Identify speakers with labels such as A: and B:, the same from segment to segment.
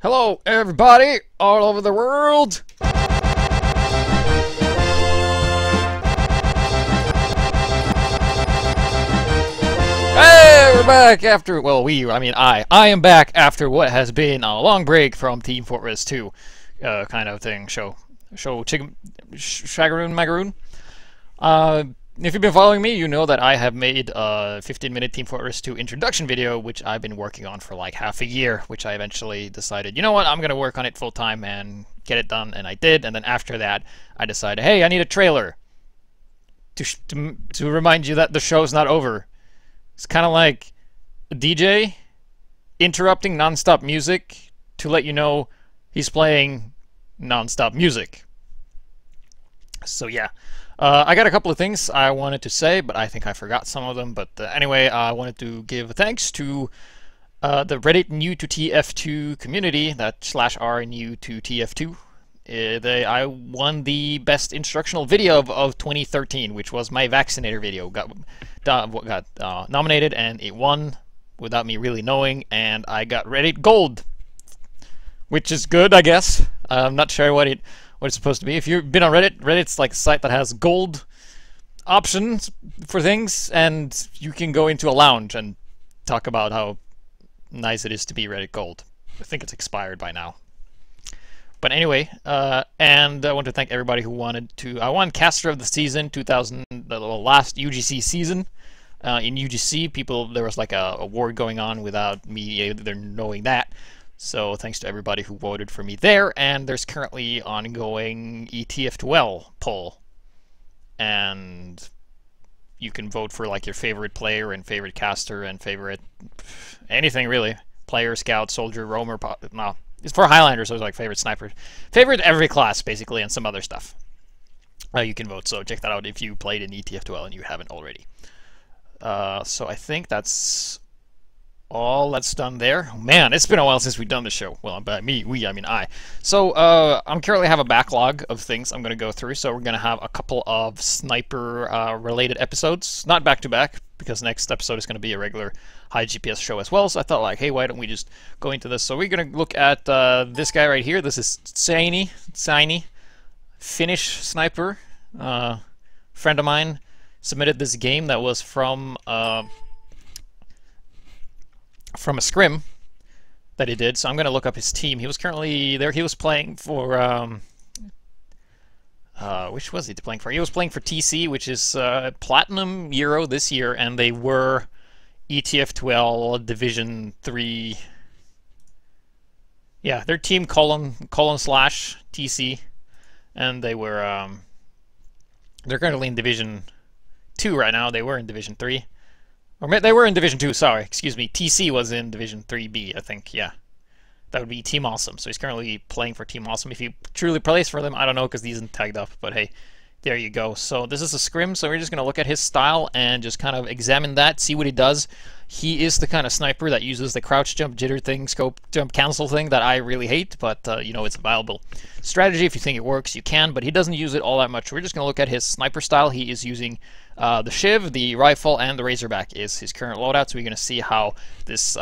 A: Hello, everybody, all over the world. Hey, we're back after, well, I am back after what has been a long break from Team Fortress 2, kind of thing, Shagaroon Magaroon. If you've been following me, you know that I have made a 15-minute Team Fortress 2 introduction video, which I've been working on for like half a year, which I eventually decided, you know what, I'm going to work on it full-time and get it done, and I did, and then after that, I decided, hey, I need a trailer to remind you that the show's not over. It's kind of like a DJ interrupting non-stop music to let you know he's playing non-stop music. So yeah. I got a couple of things I wanted to say, but I think I forgot some of them. But anyway, I wanted to give thanks to the Reddit new to TF2 community, that /r new to TF2. I won the best instructional video of 2013, which was my vaccinator video. Got nominated, and it won without me really knowing, and I got Reddit Gold, which is good, I guess. I'm not sure what it's supposed to be. If you've been on Reddit, Reddit's like a site that has gold options for things, and you can go into a lounge and talk about how nice it is to be Reddit Gold. I think it's expired by now. But anyway, and I want to thank everybody who wanted to. I won Caster of the Season 2000, the last UGC season. In UGC, there was like a award going on without me either knowing that. So thanks to everybody who voted for me there, and there's currently ongoing ETF12 poll, and you can vote for like your favorite player and favorite caster and favorite anything really, player, scout, soldier, roamer. No, it's for Highlanders, so it's like favorite sniper, favorite every class basically, and some other stuff. You can vote, so check that out if you played in ETF12 and you haven't already. So I think that's all that's done there. Man, it's been a while since we've done the show. Well, by me, I mean I. So, I'm currently have a backlog of things I'm going to go through. So we're going to have a couple of sniper related episodes. Not back to back, because next episode is going to be a regular HiGPS show as well. So I thought like, hey, why don't we just go into this? So we're going to look at this guy right here. This is Tseini, Finnish sniper. Friend of mine submitted this game that was from a scrim that he did, so I'm going to look up his team. He was currently there. He was playing for which was he playing for? He was playing for TC, which is Platinum Euro this year, and they were ETF12 Division 3. Yeah, their team colon / TC, and they were they're currently in Division 2 right now. They were in Division 3. Or they were in Division 2, sorry, excuse me. TC was in Division 3B, I think, yeah. That would be Team Awesome. So he's currently playing for Team Awesome. If he truly plays for them, I don't know, because he isn't tagged up. But hey, there you go. So this is a scrim, so we're just going to look at his style and just kind of examine that, see what he does. He is the kind of sniper that uses the crouch jump, jitter thing, scope jump, cancel thing that I really hate, but you know, it's a viable strategy. If you think it works, you can, but he doesn't use it all that much. We're just going to look at his sniper style. He is using the Shiv, the rifle, and the Razorback is his current loadout, so we're going to see how this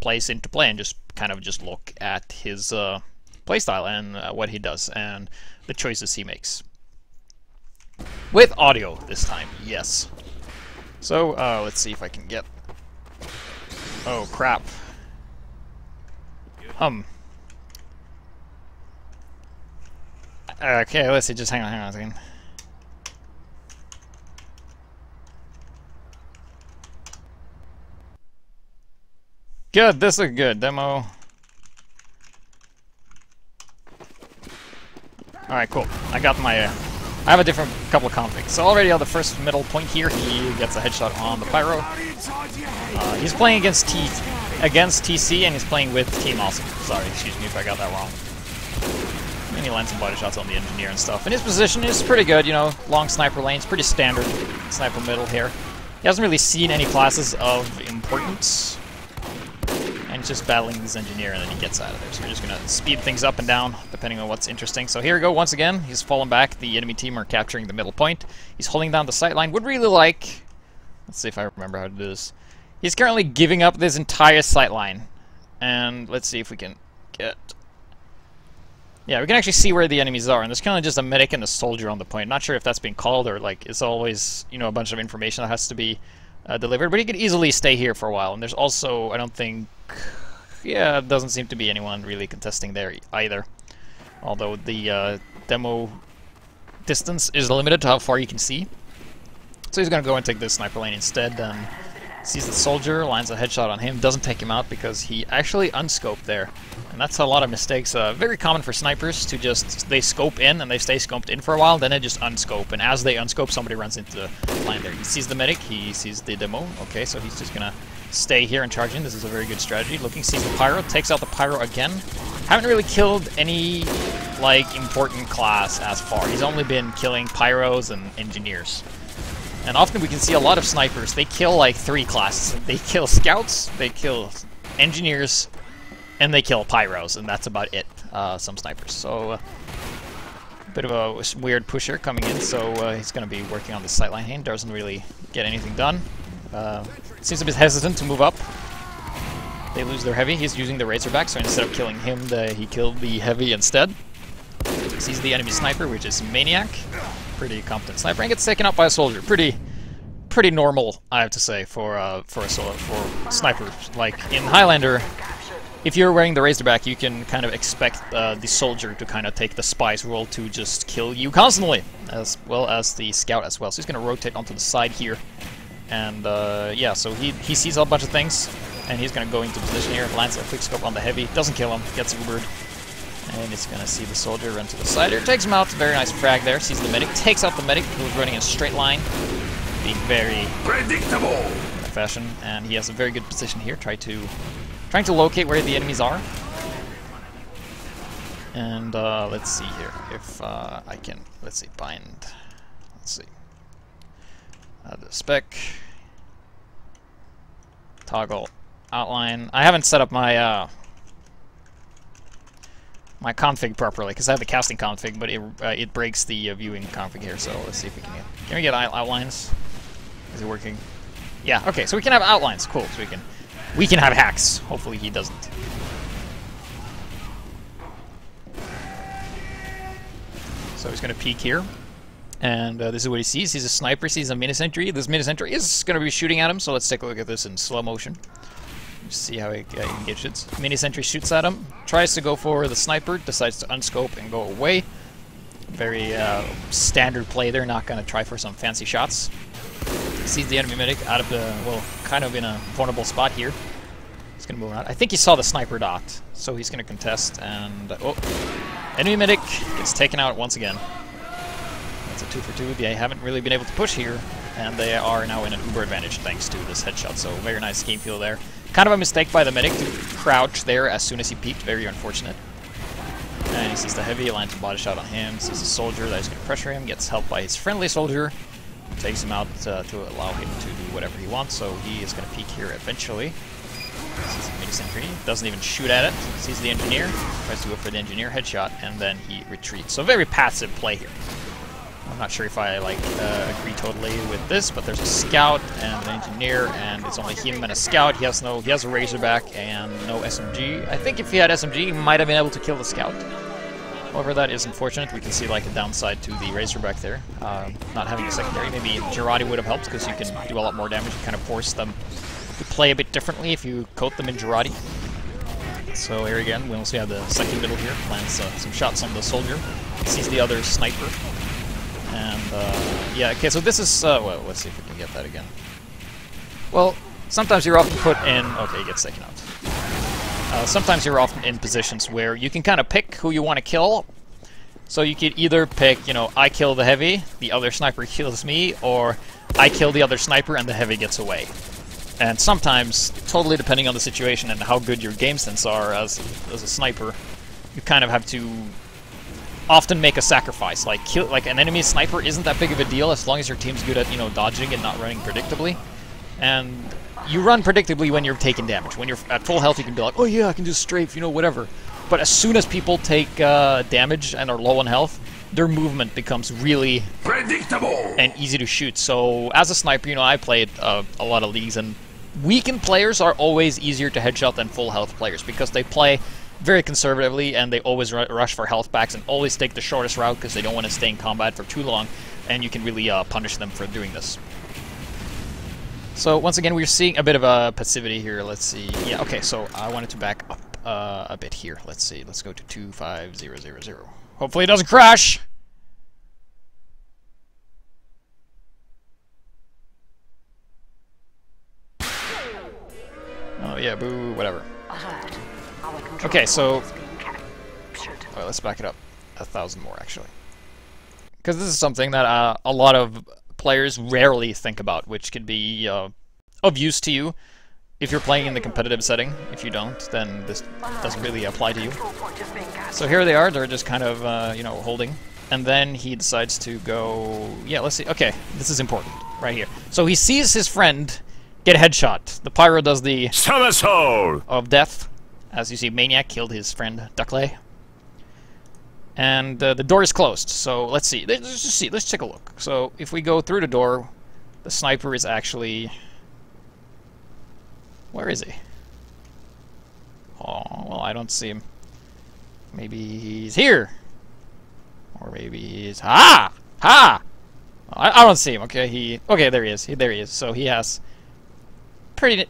A: plays into play and just kind of just look at his playstyle and what he does and the choices he makes. With audio this time, yes. So, let's see if I can get... Oh, crap. Okay, let's see, just hang on a second. Good, this is a good demo. Alright, cool. I got my... I have a different couple of configs. So already on the first middle point here, he gets a headshot on the Pyro. He's playing against TC, and he's playing with Team Awesome. Sorry, excuse me if I got that wrong. And he lands some body shots on the Engineer and stuff. And his position is pretty good, you know, long sniper lanes, pretty standard sniper middle here. He hasn't really seen any classes of importance. And he's just battling this Engineer, and then he gets out of there. So we're just going to speed things up and down, depending on what's interesting. So here we go, once again. He's fallen back. The enemy team are capturing the middle point. He's holding down the sight line. Would really like... Let's see if I remember how to do this. He's currently giving up this entire sight line. And let's see if we can get Yeah, we can actually see where the enemies are, and there's kind of just a medic and a soldier on the point. Not sure if that's being called or like it's always, you know, a bunch of information that has to be delivered, but he could easily stay here for a while. And there's also, I don't think, yeah, it doesn't seem to be anyone really contesting there either. Although the demo distance is limited to how far you can see. So he's going to go and take this sniper lane instead. Sees the soldier, lines a headshot on him, doesn't take him out because he actually unscoped there. And that's a lot of mistakes. Very common for snipers to just, they scope in and they stay scoped in for a while, then they just unscope. And as they unscope, somebody runs into the line there. He sees the medic, he sees the demo. Okay, so he's just going to stay here and charge in. This is a very good strategy. Looking, sees the pyro, takes out the pyro again. Haven't really killed any, like, important class as far. He's only been killing pyros and engineers. And often we can see a lot of snipers, they kill like 3 classes. They kill scouts, they kill engineers, and they kill pyros, and that's about it, some snipers. So, a bit of a weird pusher coming in, so he's going to be working on the sightline here. Doesn't really get anything done. Seems a bit hesitant to move up. They lose their heavy. He's using the Razorback, so instead of killing him, he killed the heavy instead. Sees the enemy sniper, which is Maniac. Pretty competent sniper, and gets taken out by a soldier. Pretty normal, I have to say, for snipers. Like in Highlander, if you're wearing the Razorback, you can kind of expect the soldier to kind of take the spy's role to just kill you constantly, as well as the scout as well. So he's going to rotate onto the side here, and yeah, so he sees a bunch of things, and he's going to go into position here, lands a quick scope on the heavy, doesn't kill him, gets Ubered. And he's going to see the soldier run to the side here. Takes him out. Very nice frag there. Sees the medic. Takes out the medic who's running in a straight line. Being very predictable in fashion. And he has a very good position here. Trying to locate where the enemies are. And let's see here. If I can, let's see, bind. Let's see. The spec. Toggle outline. I haven't set up my my config properly, because I have the casting config, but it breaks the viewing config here, so let's see if we can we get outlines? Is it working? Yeah, okay, so we can have outlines, cool, so we can have hacks. Hopefully he doesn't. So he's going to peek here, and this is what he sees. He's a sniper, sees a mini-sentry. This mini-sentry is going to be shooting at him, so let's take a look at this in slow motion. See how he engages. Mini-sentry shoots at him, tries to go for the sniper, decides to unscope and go away. Very standard play there, not going to try for some fancy shots. Sees the enemy medic out of the, well, kind of in a vulnerable spot here. He's going to move around. I think he saw the sniper dot, so he's going to contest, and, oh, enemy medic gets taken out once again. That's a 2 for 2. They haven't really been able to push here, and they are now in an Uber advantage thanks to this headshot, so very nice game feel there. Kind of a mistake by the medic to crouch there as soon as he peeked, very unfortunate. And he sees the heavy, lands a body shot on him, sees a soldier that is going to pressure him, gets helped by his friendly soldier, takes him out to allow him to do whatever he wants, so he is going to peek here eventually. Sees the mini-sentry, doesn't even shoot at it, sees the engineer, tries to go for the engineer headshot, and then he retreats. So very passive play here. I'm not sure if I agree totally with this, but there's a scout and an engineer, and it's only him and a scout. He has a Razorback and no SMG. I think if he had SMG, he might have been able to kill the scout. However, that is unfortunate. We can see like a downside to the Razorback there. Not having a secondary. Maybe Girardi would have helped because you can do a lot more damage. You kind of force them to play a bit differently if you coat them in Girardi. So here again, we also have the second middle here. Lands some shots on the soldier. Sees the other sniper. And, yeah, okay, so this is, well, let's see if we can get that again. Well, sometimes you're often put in, okay, he gets taken out. Sometimes you're often in positions where you can kind of pick who you want to kill. So you could either pick, you know, I kill the heavy, the other sniper kills me, or I kill the other sniper and the heavy gets away. And sometimes, totally depending on the situation and how good your game sense are as a sniper, you kind of have to often make a sacrifice. Like an enemy sniper isn't that big of a deal as long as your team's good at, you know, dodging and not running predictably. And you run predictably when you're taking damage. When you're at full health, you can be like, oh yeah, I can just strafe, you know, whatever. But as soon as people take damage and are low on health, their movement becomes really predictable and easy to shoot. So as a sniper, you know, I played a lot of leagues, and weakened players are always easier to headshot than full health players because they play very conservatively, and they always rush for health packs and always take the shortest route because they don't want to stay in combat for too long, and you can really punish them for doing this. So once again, we're seeing a bit of a passivity here. Let's see. Yeah, okay, so I wanted to back up a bit here. Let's see. Let's go to 25000. Hopefully it doesn't crash! Oh yeah, boo, whatever. Okay, so... Well, let's back it up 1,000 more, actually. Because this is something that a lot of players rarely think about, which can be of use to you if you're playing in the competitive setting. If you don't, then this doesn't really apply to you. So here they are, they're just kind of, you know, holding. And then he decides to go... Yeah, let's see. Okay, this is important, right here. So he sees his friend get a headshot. The pyro does the... somersault of death. As you see, Maniac killed his friend, Duckley. And the door is closed, so let's see. Let's just see. Let's take a look. So if we go through the door, the sniper is actually... Where is he? Oh, well, I don't see him. Maybe he's here. Or maybe he's... Ha! Ha! I don't see him. Okay, okay, there he is. There he is. So he has pretty...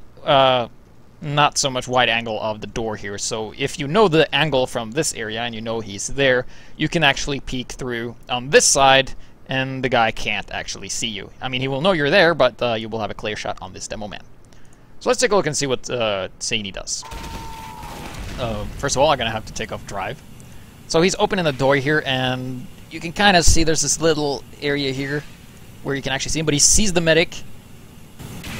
A: not so much wide angle of the door here, so if you know the angle from this area and you know he's there, you can actually peek through on this side and the guy can't actually see you. I mean, he will know you're there, but you will have a clear shot on this demo man. So let's take a look and see what Tseini does. First of all, I'm going to have to take off drive. So he's opening the door here, and you can kind of see there's this little area here where you can actually see him, but he sees the medic.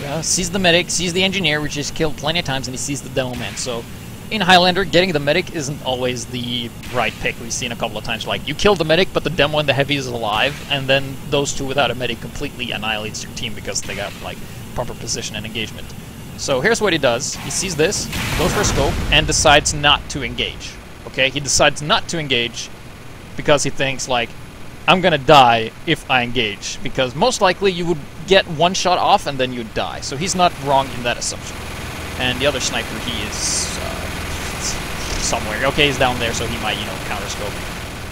A: Yeah, sees the medic, sees the engineer, which is killed plenty of times, and he sees the demo man. So, in Highlander, getting the medic isn't always the right pick. We've seen a couple of times, like, you kill the medic, but the demo and the heavy is alive, and then those two without a medic completely annihilates your team because they got, like, proper position and engagement. So, here's what he does. He sees this, goes for a scope, and decides not to engage. Okay? He decides not to engage because he thinks, like, I'm gonna die if I engage, because most likely you would get one shot off and then you'd die. So he's not wrong in that assumption. And the other sniper, he is somewhere. Okay, he's down there, so he might, you know, counter-scope.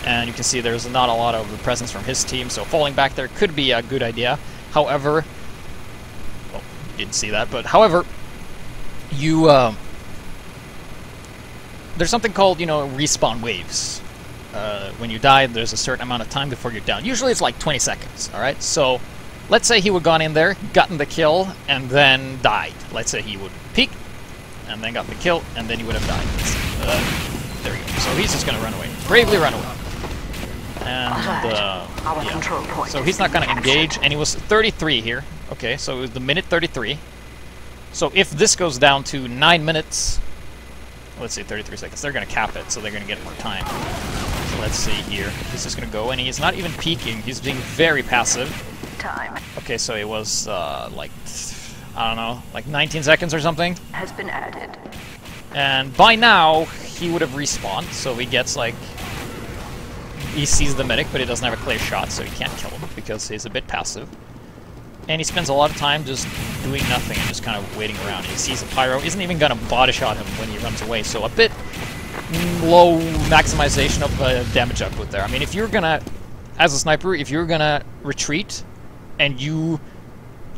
A: And you can see there's not a lot of presence from his team, so falling back there could be a good idea. However, well, you didn't see that, but however, you, there's something called, you know, respawn waves. When you die, there's a certain amount of time before you're down. Usually it's like 20 seconds, alright? So, let's say he would have gone in there, gotten the kill, and then died. Let's say he would peek, and then got the kill, and then he would have died. There we go. So he's just gonna run away. Bravely run away. And, yeah. So he's not gonna engage, and he was 33 here. Okay, so it was the minute 33. So if this goes down to 9 minutes... Let's see, 33 seconds. They're gonna cap it, so they're gonna get more time. So let's see here. He's just gonna go, and he's not even peeking. He's being very passive. Okay, so it was like, I don't know, like 19 seconds or something.
B: Has been added.
A: And by now, he would have respawned, so he gets like... He sees the medic, but he doesn't have a clear shot, so he can't kill him, because he's a bit passive. And he spends a lot of time just doing nothing and just kind of waiting around. He sees a pyro, isn't even gonna body shot him when he runs away, so a bit low maximization of damage output there. I mean, if you're gonna, as a sniper, if you're gonna retreat and you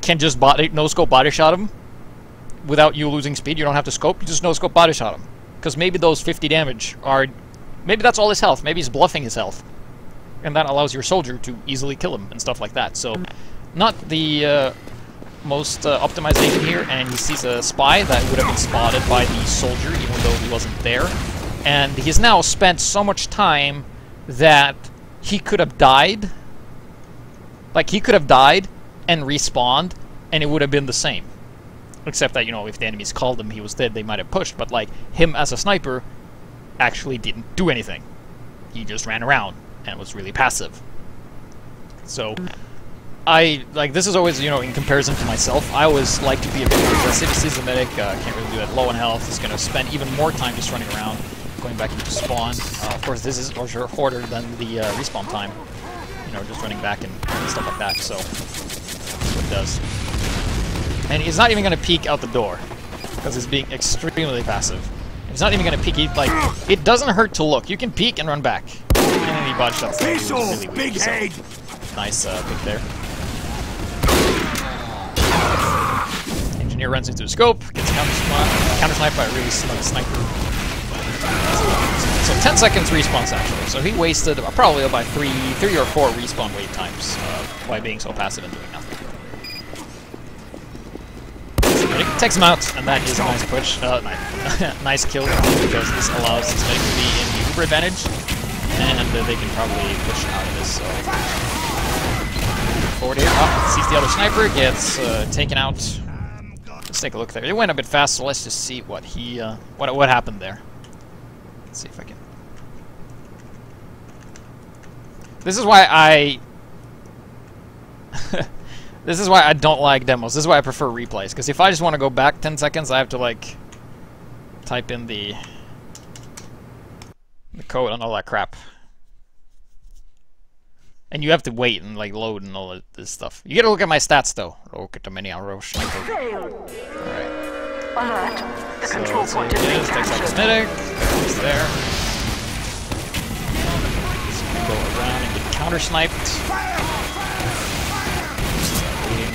A: can just no-scope body shot him without you losing speed, you don't have to scope, you just no-scope body shot him. Because maybe those 50 damage are, maybe that's all his health, maybe he's bluffing his health. And that allows your soldier to easily kill him and stuff like that, so... Not the most optimization here, and he sees a spy that would have been spotted by the soldier, even though he wasn't there. And he's now spent so much time that he could have died. Like, he could have died and respawned, and it would have been the same. Except that, you know, if the enemies called him, he was dead, they might have pushed. But, like, him as a sniper actually didn't do anything. He just ran around and was really passive. So... this is always, you know, in comparison to myself, I always like to be a bit more aggressive. He sees the medic, can't really do that. Low on health, he's going to spend even more time just running around, going back into spawn. Of course, this is shorter than the respawn time. You know, just running back and stuff like that, so that's what it does. And he's not even going to peek out the door, because he's being extremely passive. He's not even gonna peek. Like, it doesn't hurt to look. You can peek and run back. And then he body shots. Really weak, so nice pick there. Engineer runs into a scope, gets counter sniped by a really smart sniper. So 10 seconds respawns actually. So he wasted probably about 3 or 4 respawn wait times by being so passive and doing nothing. Medic takes him out, and that is a nice push. Nice kill, because this allows this medic to be in the uber advantage, and they can probably push out of this. So forward here. Oh, sees the other sniper, gets taken out. Let's take a look there. It went a bit fast, so let's just see what he what happened there. Let's see if I can. This is why I. This is why I don't like demos. This is why I prefer replays. Because if I just want to go back 10 seconds, I have to, like, type in the code and all that crap. And you have to wait and, like, load and all this stuff. You gotta look at my stats, though. Look at the mini on Roche. Alright.
B: Alert. The
A: So
B: control
A: let's see
B: point
A: what
B: is
A: it
B: being
A: is. Takes out his
B: captured.
A: medic. It's there. So we go around and get counter-sniped.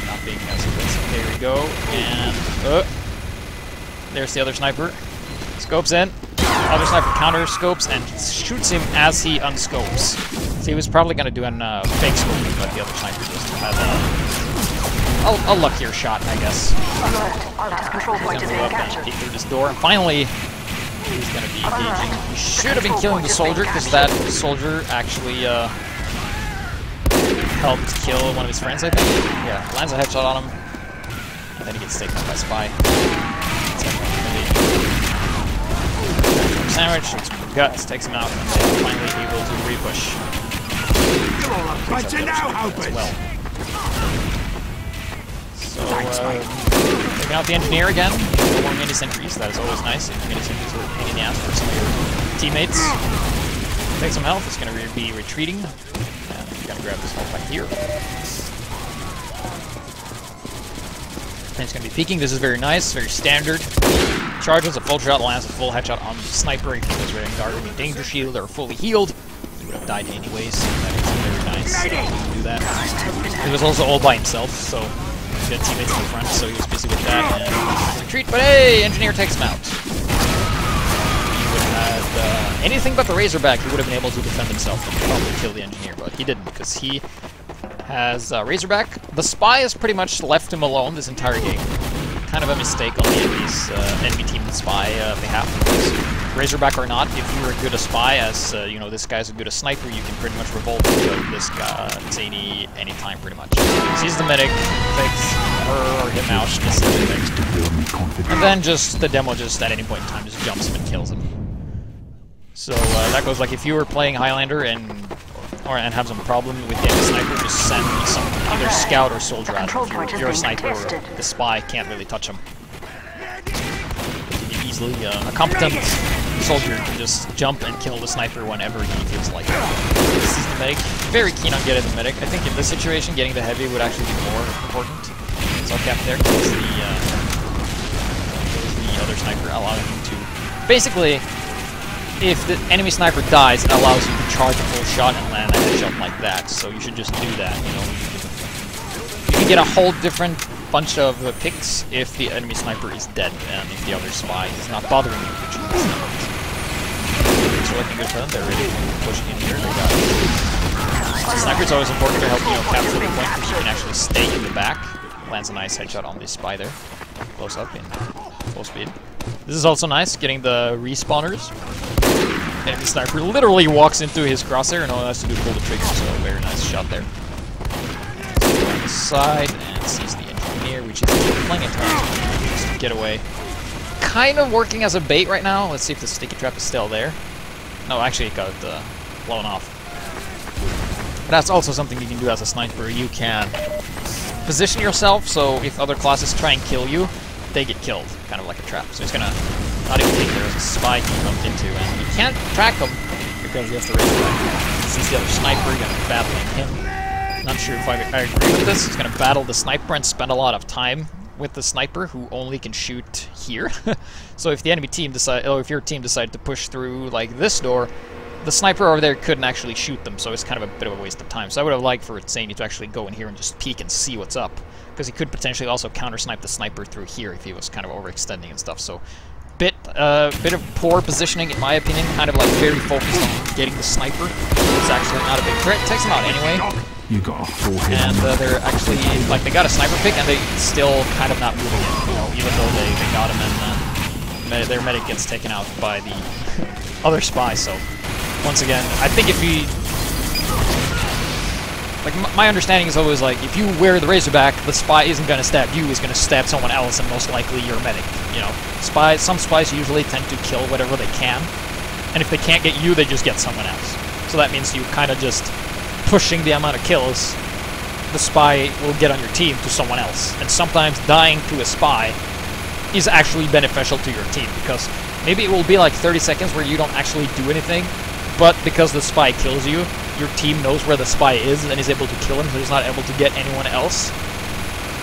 A: Not being as aggressive. There we go. And there's the other sniper. Scopes in. Other sniper counter scopes and shoots him as he unscopes. So he was probably going to do a fake scoping, but the other sniper just had a luckier shot, I guess.
B: Alert. Alert. Control point is
A: He's
B: being
A: gonna move up and
B: captured.
A: peek through this door. And finally, he's going to be engaging. He should have been killing the soldier, because that soldier actually helped kill one of his friends, I think. Yeah, lands a headshot on him, and then he gets taken out by Spy. Sandwich, shoots him in the guts, takes him out, and then finally able to repush. As well. So, taking out the engineer again. No more mini sentries, that is always nice. Mini sentries are a pain in the ass for some of your teammates. Take some health, it's going to be retreating. Gotta grab this health back here. And it's gonna be peeking. This is very nice, very standard. Charges a full shot, lands a full headshot on the sniper. If he was wearing guarding danger shield or fully healed, he would have died anyways. So that is very nice. He can do that. He was also all by himself, so he had teammates in the front, so he was busy with that. And retreat, but hey, engineer takes him out. Anything but the Razorback, he would have been able to defend himself and probably kill the engineer, but he didn't, because he has Razorback. The Spy has pretty much left him alone this entire game. Kind of a mistake on the enemy team, the Spy behalf, because Razorback or not, if you're as good a Spy as, you know, this guy's as good a sniper, you can pretty much revolt and kill this guy, Tseini, anytime, pretty much. Sees the medic, takes her or him out, and then just the demo just at any point in time just jumps him and kills him. So that goes like if you were playing Highlander and have some problem with getting a sniper, just send some either scout or soldier out. If you're a sniper, the Spy can't really touch him. You easily, a competent soldier can just jump and kill the sniper whenever he feels like it. This is the medic. Very keen on getting the medic. I think in this situation, getting the heavy would actually be more important. So Cap there kills the other sniper, allowing him to basically. If the enemy sniper dies, it allows you to charge a full shot and land a headshot like that. So you should just do that. You know, you can get a whole different bunch of picks if the enemy sniper is dead and if the other Spy is not bothering you, which is not. So looking good for them. They're ready to push in here. They got the sniper's always important to help capture the point because you can actually stay in the back. Lands a nice headshot on this Spy there, close up in full speed. This is also nice, getting the respawners. Enemy sniper literally walks into his crosshair and all it has to do is pull the trigger, so very nice shot there. So on the side and sees the engineer, which is plenty of time just to get away. Kind of working as a bait right now. Let's see if the sticky trap is still there. No, actually it got blown off. But that's also something you can do as a sniper. You can position yourself so if other classes try and kill you, they get killed, kind of like a trap. So he's gonna not even think there's a Spy he bumped into, and you can't track him because he has the Razorback. He sees the other sniper, you're gonna be battling him. Not sure if I agree with this. He's gonna battle the sniper and spend a lot of time with the sniper who only can shoot here. So if the enemy team decide, oh, if your team decided to push through like this door, the sniper over there couldn't actually shoot them, so it's kind of a bit of a waste of time. So I would have liked for Tseini to actually go in here and just peek and see what's up, because he could potentially also counter-snipe the sniper through here if he was kind of overextending and stuff. So bit of poor positioning in my opinion, kind of like very focused on getting the sniper. It's actually not a big threat. Takes him out anyway.
C: You got a full hit.
A: And they're actually, like, they got a sniper pick and they still kind of not moving it, you know, even though they got him and their medic gets taken out by the other spy. So once again, I think if he, like, my understanding is always like, if you wear the Razorback, the spy isn't going to stab you, he's going to stab someone else, and most likely your medic, you know. Some spies usually tend to kill whatever they can, and if they can't get you, they just get someone else. So that means you kind of just pushing the amount of kills the spy will get on your team to someone else. And sometimes dying to a spy is actually beneficial to your team, because maybe it will be like 30 seconds where you don't actually do anything, but because the spy kills you, your team knows where the spy is and is able to kill him, so he's not able to get anyone else.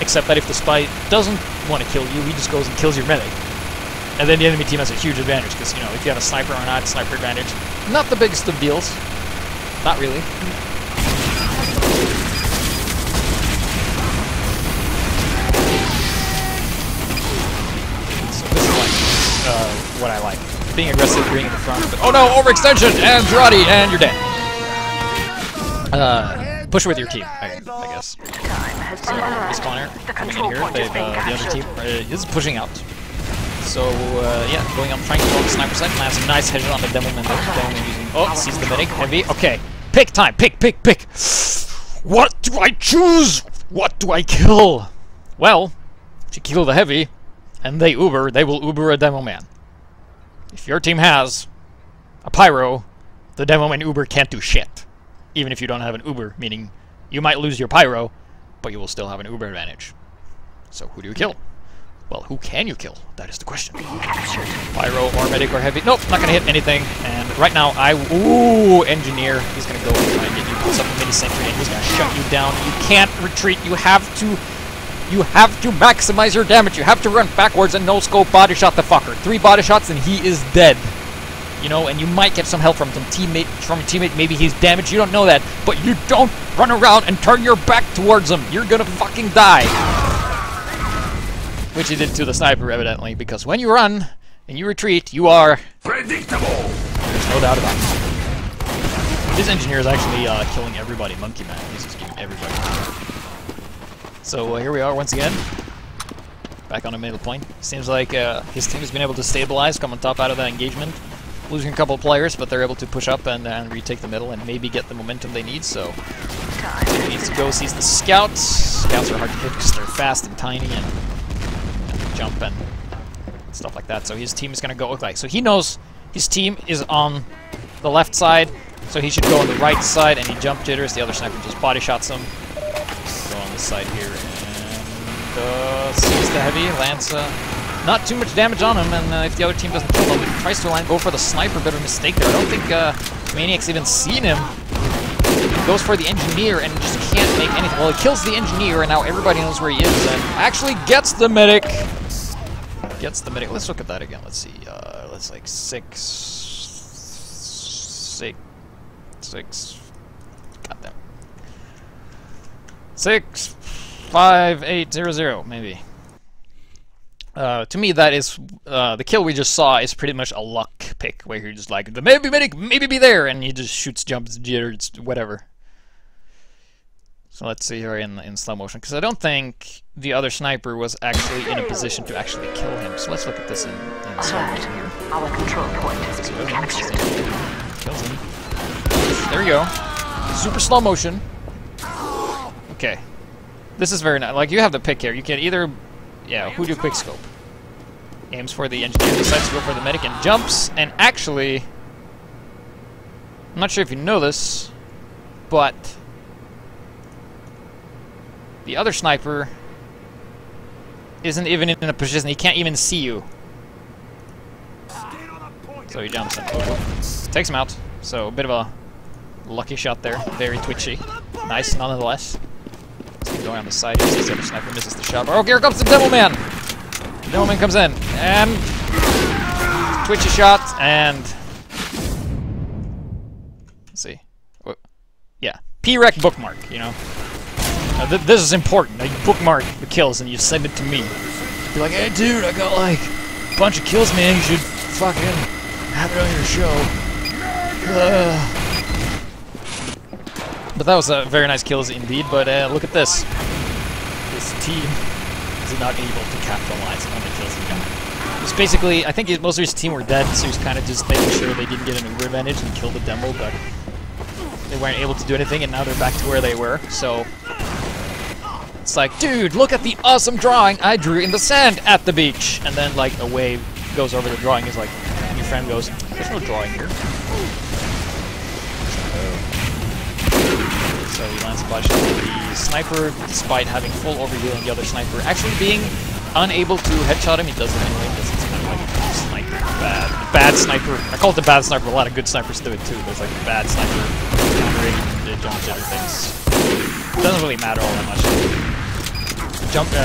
A: Except that if the spy doesn't want to kill you, he just goes and kills your medic. And then the enemy team has a huge advantage, because, you know, if you have a sniper or not, sniper advantage, not the biggest of deals. Not really. So this is like what I like. Being aggressive, being in the front. But, oh no, overextension! And Girardi, and you're dead. Push with your team, I guess. So, respawner coming in here. They've, the other team is pushing out. So, yeah, going on, trying to go on the sniper side. Lands a nice headshot on the Devilman. Oh, sees the medic. Heavy. Okay. Pick time. Pick. What do I choose? What do I kill? Well, if you kill the heavy, and they Uber, they will Uber a demo man. If your team has a pyro, the demo man Uber can't do shit. Even if you don't have an Uber, meaning you might lose your pyro, but you will still have an Uber advantage. So who do you kill? Well, who can you kill? That is the question. Pyro or medic or heavy? Nope, not gonna hit anything. And right now, ooh, engineer. He's gonna go and try and get you. Puts up a mini sentry and he's gonna shut you down. You can't retreat. You have to maximize your damage. You have to run backwards and no scope body shot the fucker. 3 body shots and he is dead. You know, and you might get some help from a teammate. Maybe he's damaged. You don't know that, but you don't run around and turn your back towards him. You're gonna fucking die. Which he did to the sniper, evidently, because when you run and you retreat, you are predictable. There's no doubt about it. This engineer is actually killing everybody. Monkey Man. He's just killing everybody. So here we are once again, back on the middle point. Seems like his team has been able to stabilize, come on top out of that engagement. Losing a couple of players, but they're able to push up and retake the middle and maybe get the momentum they need. So he needs to go. Sees the scouts. Scouts are hard to hit because they're fast and tiny and jump and stuff like that. So his team is going to go like, so he knows his team is on the left side, so he should go on the right side, and he jump jitters. The other sniper just body shots him. Go on this side here and sees the heavy, lands not too much damage on him, and if the other team doesn't kill him, he tries to go for the sniper. Bit of a mistake there. I don't think Maniac's even seen him. He goes for the engineer and just can't make anything. Well, he kills the engineer, and now everybody knows where he is, and actually gets the medic. Let's look at that again. Let's see. Let's like 6. Goddamn. 65800 maybe. To me, that is the kill we just saw is pretty much a luck pick, where you're just like, the medic maybe be there, and he just shoots, jumps, jitters, whatever. So let's see here in slow motion, because I don't think the other sniper was actually in a position to actually kill him. So let's look at this in slow motion here.
B: Our control point is being captured.
A: Kills him. There you go. Super slow motion. Okay. This is very nice. Like, you have the pick here. You can either, yeah, who do you quick scope? Aims for the engineer, decides to go for the medic, and jumps, and actually, I'm not sure if you know this, but the other sniper isn't even in a position, he can't even see you. So he jumps and takes him out. So a bit of a lucky shot there, very twitchy. Nice nonetheless. going on the side. He sees the other sniper, misses the shot. Oh, here comes the Devil Man! The Devil Man comes in, and twitchy shot, and let's see. Yeah, P-Rec bookmark, you know. This is important. Now, you bookmark the kills and you send it to me. Be like, hey dude, I got like a bunch of kills, man. You should fucking have it on your show. But that was a very nice kills indeed. But look at this. This team is not able to capitalize on the kills he got. It's basically, I think most of his team were dead, so he was kind of just making sure they didn't get an Uber advantage and kill the demo, but they weren't able to do anything, and now they're back to where they were, so it's like, dude, look at the awesome drawing I drew in the sand at the beach! And then, like, a wave goes over the drawing, is like, and your friend goes, there's no drawing here. So he lands a body shot on the sniper, despite having full overheal on the other sniper, actually being unable to headshot him. He does it anyway, because it's kind of like a sniper. Bad sniper. I call it the bad sniper, a lot of good snipers do it too. There's like a bad sniper countering the jump jitter things. It doesn't really matter all that much.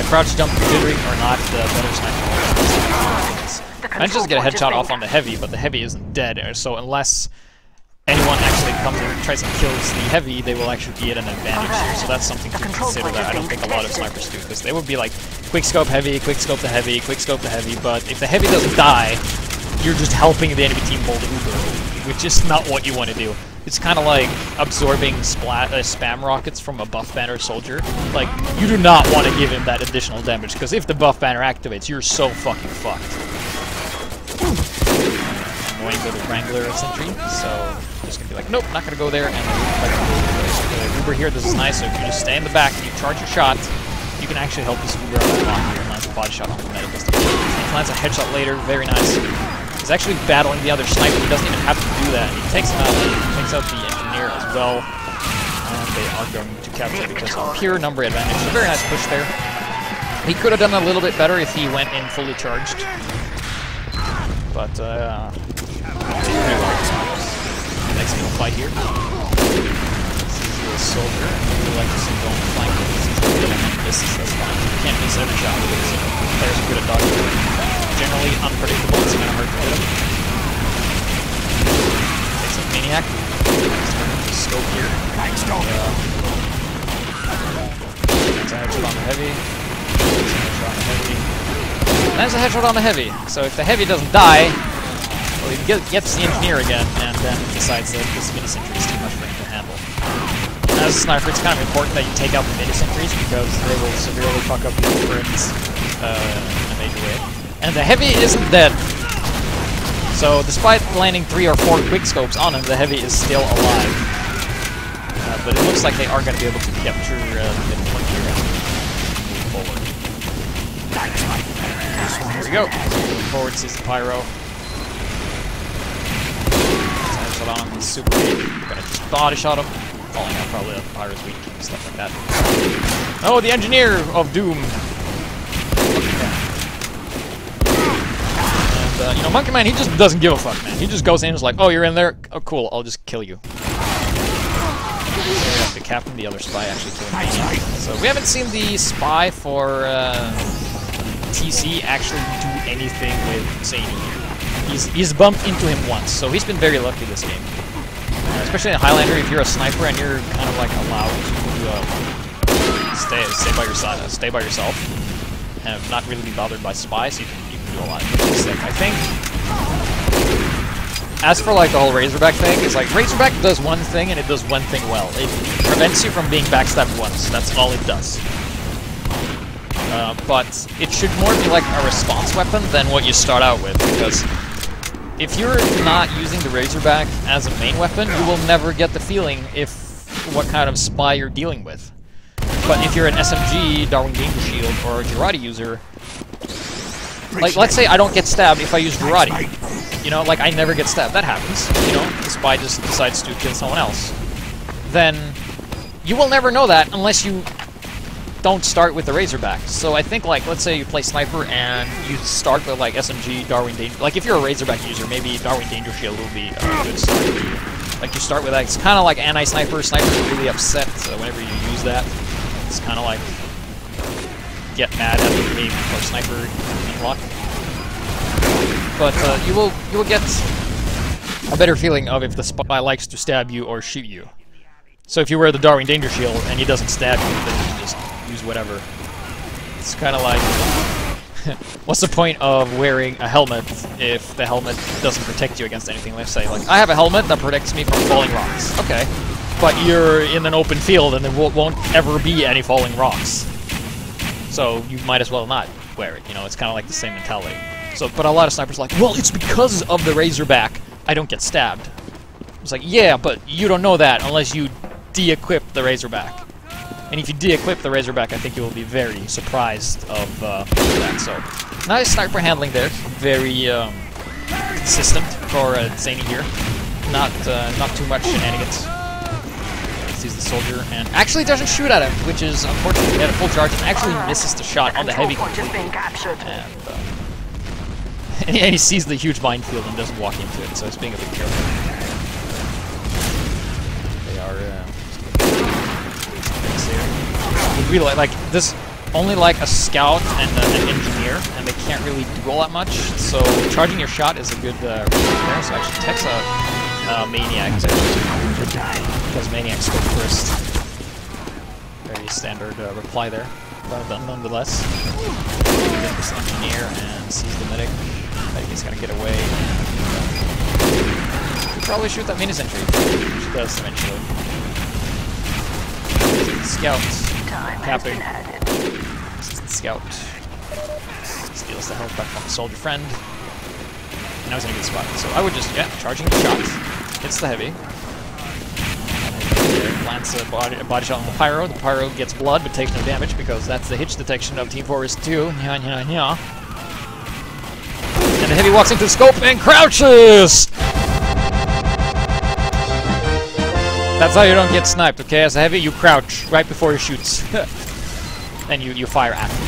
A: Crouch jump jittering or not, the better sniper. I just get a headshot off on the heavy, but the heavy isn't dead, so unless anyone actually comes and tries and kills the heavy, they will actually be at an advantage here, so that's something to consider that I don't think a lot of snipers do, because they would be like, quickscope heavy, quickscope the heavy, quickscope the heavy, but if the heavy doesn't die, you're just helping the enemy team hold Uber, which is not what you want to do. It's kind of like absorbing spam rockets from a buff banner soldier. Like, you do not want to give him that additional damage, because if the buff banner activates, you're so fucking fucked. I'm going to go to Wrangler of Sentry, so I'm just going to be like, nope, not going to go there, and then Uber here, this is nice, so if you just stay in the back and you charge your shot, you can actually help this Uber out a lot here and lands a body shot on the medic. He lands a headshot later, very nice. He's actually battling the other sniper, he doesn't even have to do that. He takes him out, he takes out the engineer as well, and they are going to capture because of pure number advantage. So very nice push there. He could have done a little bit better if he went in fully charged. But, next little fight here. This is a soldier, and we like to see him going flanking. This is fine. You can't miss every shot because players are good at dodging. Generally unpredictable, it's kind of hard to hit him. Takes a maniac. Scope here. That's a headshot on the heavy. That's a headshot on the heavy. So if the heavy doesn't die, well, he gets the engineer again, and then decides that this mini sentry is too much for him to handle. As a sniper, it's kind of important that you take out the mini sentries because they will severely fuck up your friends in a major way. And the heavy isn't dead. So despite landing 3 or 4 quickscopes on him, the heavy is still alive. But it looks like they are going to be able to capture the midpoint here and move forward. Here we go. Moving forward, sees the pyro. Headshot on him, he's super weak. Gonna just body shot him. Falling out probably the pyro's weak, stuff like that. Oh, the engineer of doom. And, you know, Monkey Man, he just doesn't give a fuck, man. He just goes in and is like, oh, you're in there? Oh, cool, I'll just kill you. So we have the captain, the other spy, actually killing me. So we haven't seen the spy for TC actually do anything with Tseini. He's bumped into him once, so he's been very lucky this game. Especially in Highlander, if you're a sniper and you're kind of like allowed to stay by yourself, and not really be bothered by spies, you can do a lot. I think, as for like the whole Razorback thing, it's like Razorback does one thing and it does one thing well. It prevents you from being backstabbed once. That's all it does. But it should more be like a response weapon than what you start out with, because if you're not using the Razorback as a main weapon, you will never get the feeling what kind of spy you're dealing with. But if you're an SMG, Darwin Danger Shield, or a Girardi user, like, let's say I don't get stabbed if I use Girardi. You know, like, I never get stabbed. That happens. You know, the spy just decides to kill someone else. Then, you will never know that unless you don't start with the Razorback. So I think, like, let's say you play Sniper and you start with, like, SMG, Darwin Danger... Like, if you're a Razorback user, maybe Darwin Danger Shield will be a good start for you. Like, you start with that. It's kind of like anti-Sniper. Snipers are really upset whenever you use that. It's kind of like get mad at the aim for sniper and lock. But you will get a better feeling of if the spy likes to stab you or shoot you. So if you wear the Darwin Danger Shield and he doesn't stab you, then you can just use whatever. It's kind of like, what's the point of wearing a helmet if the helmet doesn't protect you against anything? Let's say, like, I have a helmet that protects me from falling rocks. Okay. But you're in an open field and there won't ever be any falling rocks. So you might as well not wear it, you know, it's kind of like the same mentality. So, but a lot of snipers are like, well, it's because of the Razorback I don't get stabbed. It's like, yeah, but you don't know that unless you de-equip the Razorback. And if you de-equip the Razorback, I think you will be very surprised of that. So, nice sniper handling there. Very consistent for Tseini here. Not too much shenanigans. Sees the soldier and actually doesn't shoot at him, which is unfortunate. He had a full charge and actually misses the shot on the heavy completely. And he sees the huge minefield and doesn't walk into it, so it's being a bit careful. They are really like this. Only like a scout and an engineer, and they can't really do all that much. So charging your shot is a good there. So actually, Tech's a maniac because maniacs go first. Very standard reply there, but nonetheless. This engineer and sees the medic. He's gonna get away. Could probably shoot that mini sentry. She does eventually. Scout. Capping. This is the scout. Steals the health back from the soldier friend. Now he's in a good spot. So I would just, charging the shot. Hits the heavy. Lands a body shot on the pyro. The pyro gets blood but takes no damage because that's the hitch detection of Team Fortress 2. And the heavy walks into the scope and crouches! That's how you don't get sniped, okay? As a heavy, you crouch right before he shoots. And you fire at him.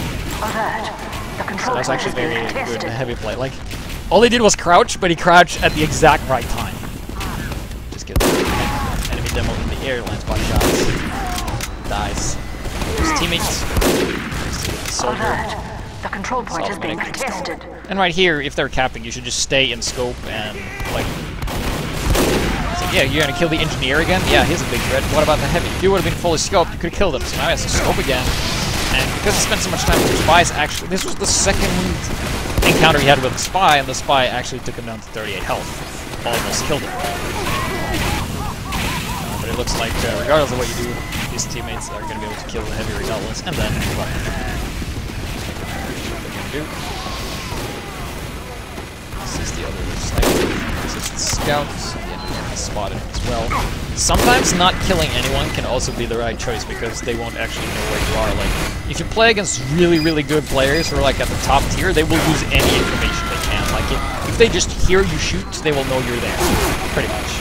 A: So that's actually very good heavy play. Like, all he did was crouch, but he crouched at the exact right time. Just get the enemy demo in the air, lands body shots. Dies. His teammates. Soldier.
B: The control point is being contested.
A: And right here, if they're capping, you should just stay in scope and, like... So yeah, you're gonna kill the engineer again? Yeah, he's a big threat. What about the heavy? If you would have been fully scoped, you could have killed him. So now he has to scope again. And because he spent so much time with the spies, actually... This was the second encounter he had with the spy, and the spy actually took him down to 38 health. Almost killed him. But it looks like, regardless of what you do, these teammates are gonna be able to kill the heavy regardless, and then move on. This is the other sniper. This is the scout. The engineer has spotted him as well. Sometimes not killing anyone can also be the right choice because they won't actually know where you are. Like, if you play against really, really good players who are like at the top tier, they will use any information they can. Like, if they just hear you shoot, they will know you're there. Pretty much.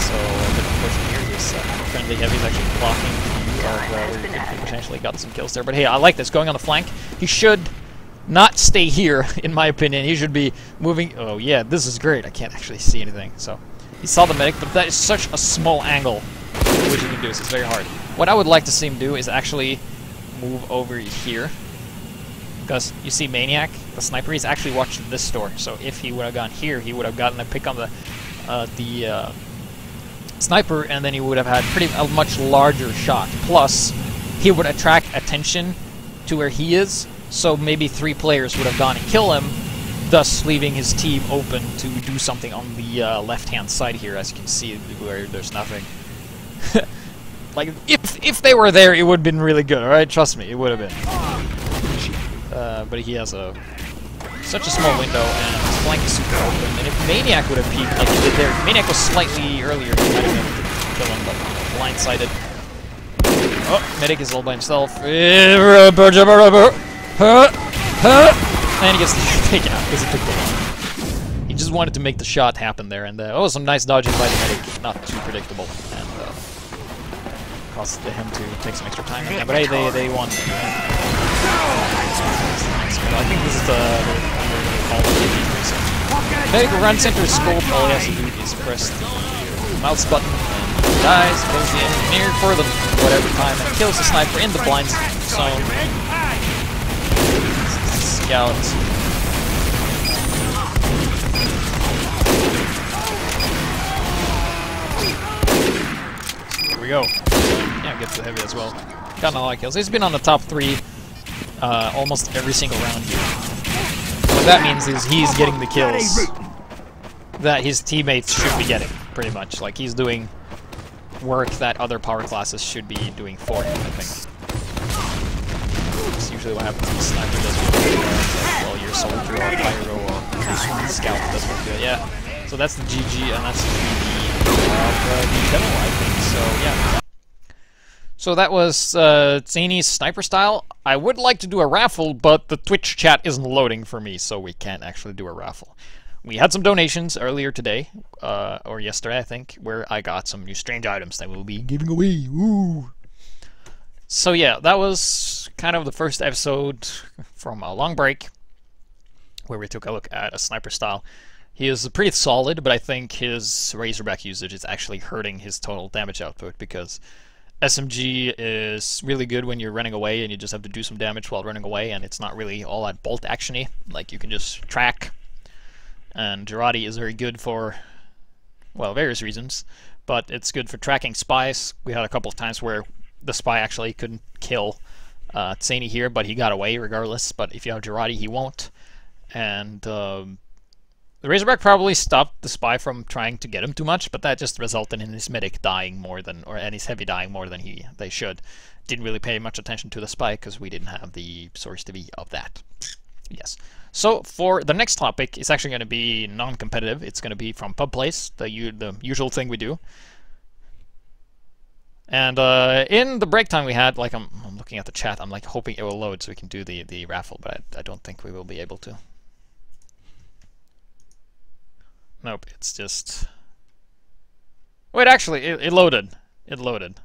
A: So, a bit unfortunate here. This friendly heavy is actually blocking. He potentially got some kills there, but hey, I like this. Going on the flank, he should not stay here, in my opinion. He should be moving. Oh yeah, this is great. I can't actually see anything. So he saw the medic, but that is such a small angle which you can do. So it's very hard. What I would like to see him do is actually move over here, because you see Maniac, the sniper, he's actually watching this door. So if he would have gone here, he would have gotten a pick on the sniper, and then he would have had a much larger shot. Plus, he would attract attention to where he is, so maybe 3 players would have gone and kill him, thus leaving his team open to do something on the left-hand side here, as you can see, where there's nothing. Like, if they were there, it would have been really good, alright? Trust me, it would have been. But he has such a small window, and his flank is super open, and if Maniac would have peeked like he did there, if Maniac was slightly earlier, he might have been able to kill him, but blindsided. Oh, Medic is all by himself. And he gets taken out because it took too long. He just wanted to make the shot happen there, and oh, some nice dodging by the Medic, not too predictable, and caused him to take some extra time. But hey, they won. I think this is the Medic runs into his scope. All he has to do is press the mouse button, and Dies, kills the engineer for the whatever time, and kills the sniper in the blind zone. Scout. Here we go. Yeah, gets the heavy as well. Got a lot of kills. He's been on the top 3 almost every single round here. What that means is he's getting the kills that his teammates should be getting, pretty much. Like, he's doing work that other power classes should be doing for him, I think. That's usually what happens when sniper does really well. Well, your soldier or pyro or scout does work good. Yeah. So that's the GG, and that's the demo, I think. So, yeah. So that was Tseini's sniper style. I would like to do a raffle, but the Twitch chat isn't loading for me, so we can't actually do a raffle. We had some donations earlier today, or yesterday, I think, where I got some new strange items that we'll be giving away. Woo! So yeah, that was kind of the first episode from a long break, where we took a look at a sniper style. He is pretty solid, but I think his Razorback usage is actually hurting his total damage output, because SMG is really good when you're running away and you just have to do some damage while running away, and it's not really all that bolt action-y. Like, you can just track. And Girardi is very good for, well, various reasons, but it's good for tracking spies. We had a couple of times where the spy actually couldn't kill Tseini here, but he got away regardless. But if you have Girardi, he won't. And the Razorback probably stopped the spy from trying to get him too much, but that just resulted in his medic dying more than, and his heavy dying more than they should. Didn't really pay much attention to the spy because we didn't have the source to be of that. Yes. So for the next topic, it's actually going to be non-competitive. It's going to be from Pub Place, the usual thing we do. And in the break time we had, like, I'm looking at the chat, I'm like hoping it will load so we can do the raffle, but I don't think we will be able to. Nope, it's just... Wait, actually, it loaded. It loaded.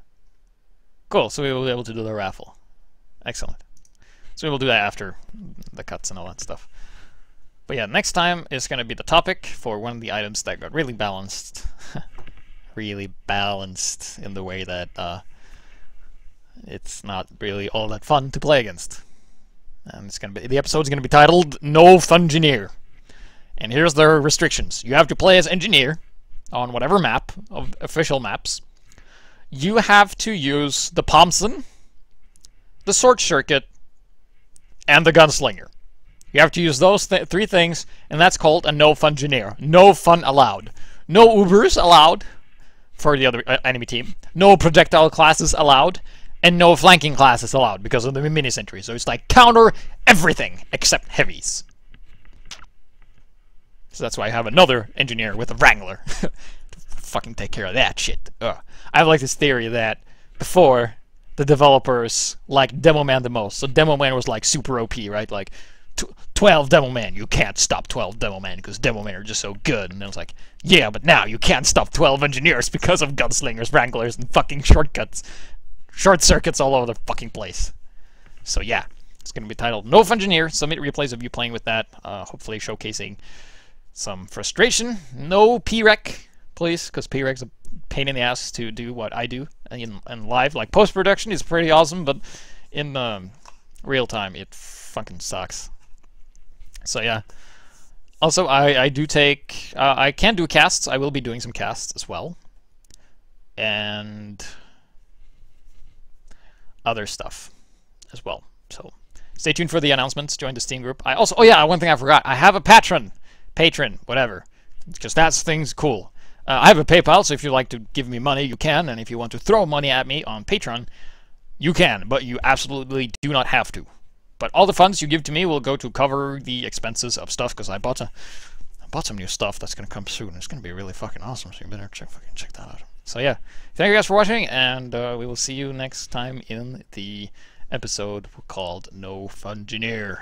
A: Cool, so we will be able to do the raffle. Excellent. So we will do that after the cuts and all that stuff. But yeah, next time is going to be the topic for one of the items that got really balanced. Really balanced in the way that it's not really all that fun to play against. And it's going to be, the episode's going to be titled No Fungineer. And here's the restrictions. You have to play as engineer on whatever map of official maps. You have to use the Pomson, the Sword Circuit, and the Gunslinger. You have to use those 3 things, and that's called a no fungineer. No fun allowed. No Ubers allowed for the other enemy team. No projectile classes allowed, and no flanking classes allowed because of the mini-sentry. So it's like counter everything except heavies. So that's why I have another engineer with a Wrangler to fucking take care of that shit. I have like this theory that before, the developers liked Demo Man the most. So Demo Man was like super OP, right? Like 12 Demo Man, you can't stop 12 Demo Man because Demo Man are just so good. And I was like, yeah, but now you can't stop 12 engineers because of gunslingers, wranglers, and fucking shortcuts. Short circuits all over the fucking place. So yeah, it's going to be titled No Fungineer. Submit replays of you playing with that, hopefully showcasing some frustration. No PREC, please, because PREC's a pain in the ass to do what I do in live. Like, post-production is pretty awesome, but in real time, it fucking sucks. So yeah. Also, I do take... I can do casts. I will be doing some casts as well. And other stuff as well. So stay tuned for the announcements. Join the Steam group. I also... Oh yeah, one thing I forgot. I have a patron, whatever. Because that's things cool. I have a PayPal, so if you'd like to give me money, you can. And if you want to throw money at me on Patreon, you can. But you absolutely do not have to. But all the funds you give to me will go to cover the expenses of stuff, because I bought some new stuff that's going to come soon. It's going to be really fucking awesome, so you better check that out. So yeah, thank you guys for watching, and we will see you next time in the episode called No Fungineer.